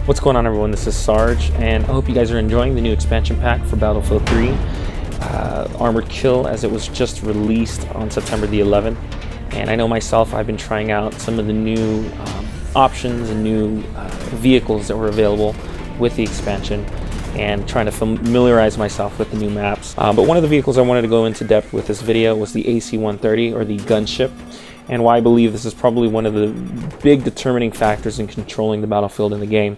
What's going on, everyone? This is Sarge, and I hope you guys are enjoying the new expansion pack for Battlefield 3, Armored Kill, as it was just released on September the 11th. And I know myself, I've been trying out some of the new options and new vehicles that were available with the expansion, and trying to familiarize myself with the new maps. But one of the vehicles I wanted to go into depth with this video was the AC130, or the Gunship, and why I believe this is probably one of the big determining factors in controlling the battlefield in the game.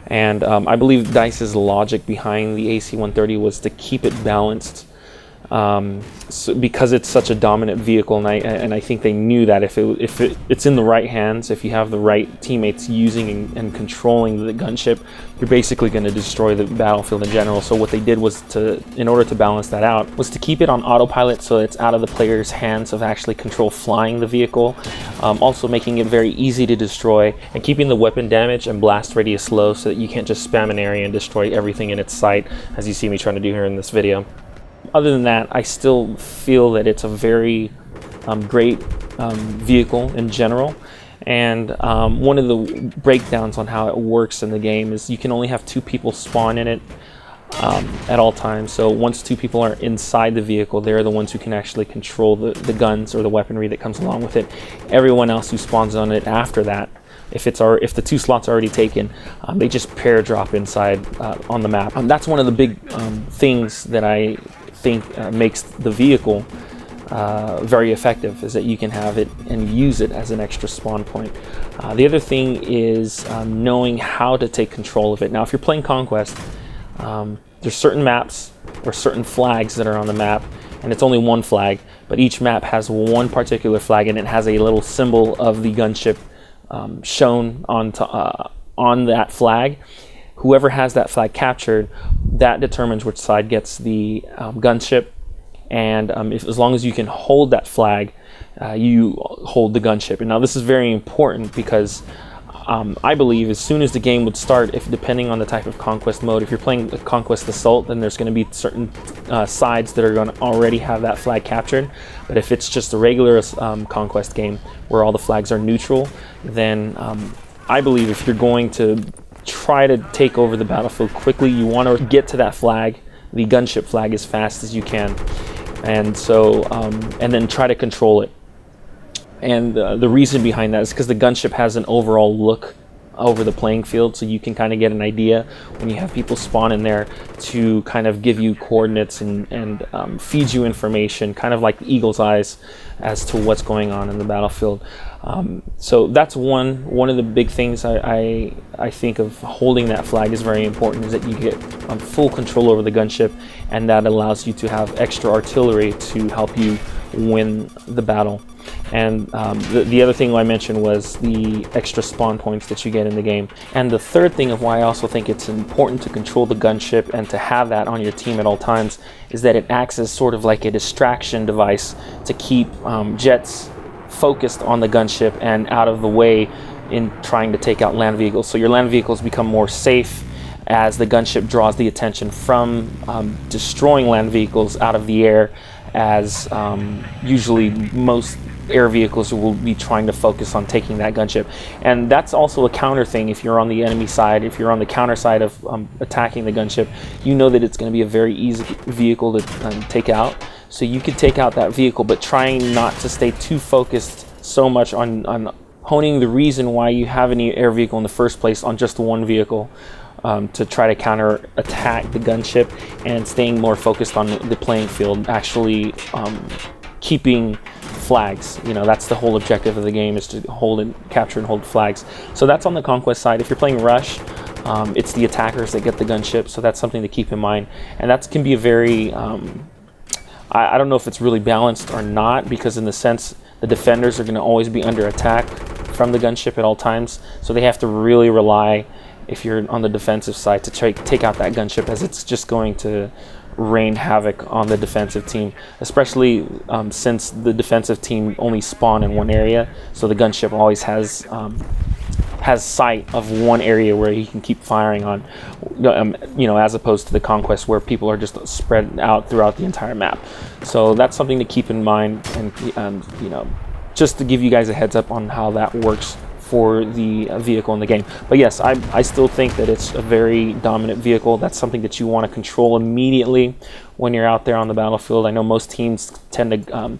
And I believe DICE's logic behind the AC130 was to keep it balanced, because it's such a dominant vehicle, and I think they knew that if it's in the right hands, if you have the right teammates using and controlling the Gunship, you're basically going to destroy the battlefield in general. So what they did was in order to balance that out, was to keep it on autopilot, so it's out of the player's hands of actually control flying the vehicle, also making it very easy to destroy, and keeping the weapon damage and blast radius low so that you can't just spam an area and destroy everything in its sight, as you see me trying to do here in this video. Other than that, I still feel that it's a very great vehicle in general. And one of the breakdowns on how it works in the game is you can only have 2 people spawn in it at all times. So once 2 people are inside the vehicle, they're the ones who can actually control the guns or the weaponry that comes along with it. Everyone else who spawns on it after that, if the 2 slots are already taken, they just pair drop inside on the map. That's one of the big things that I think makes the vehicle very effective, is that you can have it and use it as an extra spawn point. The other thing is knowing how to take control of it. Now, if you're playing Conquest, there's certain maps or certain flags that are on the map, and it's only one flag, but each map has one particular flag, and it has a little symbol of the Gunship shown on that flag. Whoever has that flag captured, that determines which side gets the Gunship, and as long as you can hold that flag, you hold the Gunship. And now this is very important because I believe as soon as the game would start, depending on the type of Conquest mode, if you're playing a Conquest Assault, then there's going to be certain sides that are going to already have that flag captured. But if it's just a regular Conquest game where all the flags are neutral, then I believe if you're going to try to take over the battlefield quickly, you want to get to that flag, the Gunship flag, as fast as you can, and so and then try to control it. And the reason behind that is because the Gunship has an overall look over the playing field, so you can kind of get an idea when you have people spawn in there to kind of give you coordinates and feed you information, kind of like the eagle's eyes, as to what's going on in the battlefield. So that's one of the big things I think of holding that flag is very important, is that you get full control over the Gunship, and that allows you to have extra artillery to help you win the battle. And the other thing I mentioned was the extra spawn points that you get in the game. And the third thing of why I also think it's important to control the Gunship and to have that on your team at all times is that it acts as sort of like a distraction device to keep jets focused on the Gunship and out of the way in trying to take out land vehicles. So your land vehicles become more safe as the Gunship draws the attention from destroying land vehicles out of the air, as usually most air vehicles will be trying to focus on taking that Gunship. And that's also a counter thing. If you're on the enemy side, if you're on the counter side of attacking the Gunship, you know that it's going to be a very easy vehicle to take out. So you could take out that vehicle, but trying not to stay too focused so much on honing the reason why you have any air vehicle in the first place on just one vehicle, to try to counter attack the Gunship, and staying more focused on the playing field, actually keeping flags. You know, that's the whole objective of the game, is to capture and hold flags. So that's on the Conquest side. If you're playing Rush, it's the attackers that get the Gunship, so that's something to keep in mind. And that can be a very I don't know if it's really balanced or not, because in the sense the defenders are going to always be under attack from the Gunship at all times, so they have to really rely, if you're on the defensive side, to take out that Gunship, as it's just going to rain havoc on the defensive team, especially since the defensive team only spawn in one area, so the Gunship always has sight of one area where he can keep firing on, you know, as opposed to the Conquest where people are just spread out throughout the entire map. So that's something to keep in mind, and you know, just to give you guys a heads up on how that works for the vehicle in the game. But yes, I still think that it's a very dominant vehicle. That's something that you want to control immediately when you're out there on the battlefield. I know most teams tend to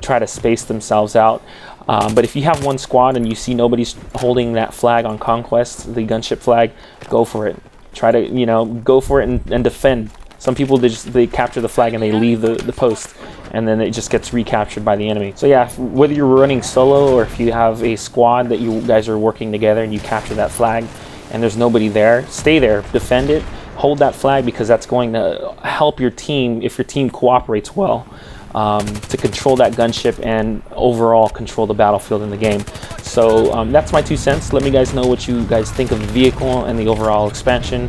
try to space themselves out. But if you have one squad and you see nobody's holding that flag on Conquest, the gunship flag, go for it. Try to, you know, go for it and defend. Some people, they capture the flag and they leave the post, and then it just gets recaptured by the enemy. So yeah, whether you're running solo or if you have a squad that you guys are working together and you capture that flag and there's nobody there, stay there, defend it, hold that flag, because that's going to help your team, if your team cooperates well, to control that gunship and overall control the battlefield in the game. So that's my 2 cents. Let me guys know what you guys think of the vehicle and the overall expansion.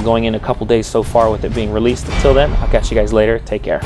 Going in a couple days so far with it being released. Until then, I'll catch you guys later. Take care.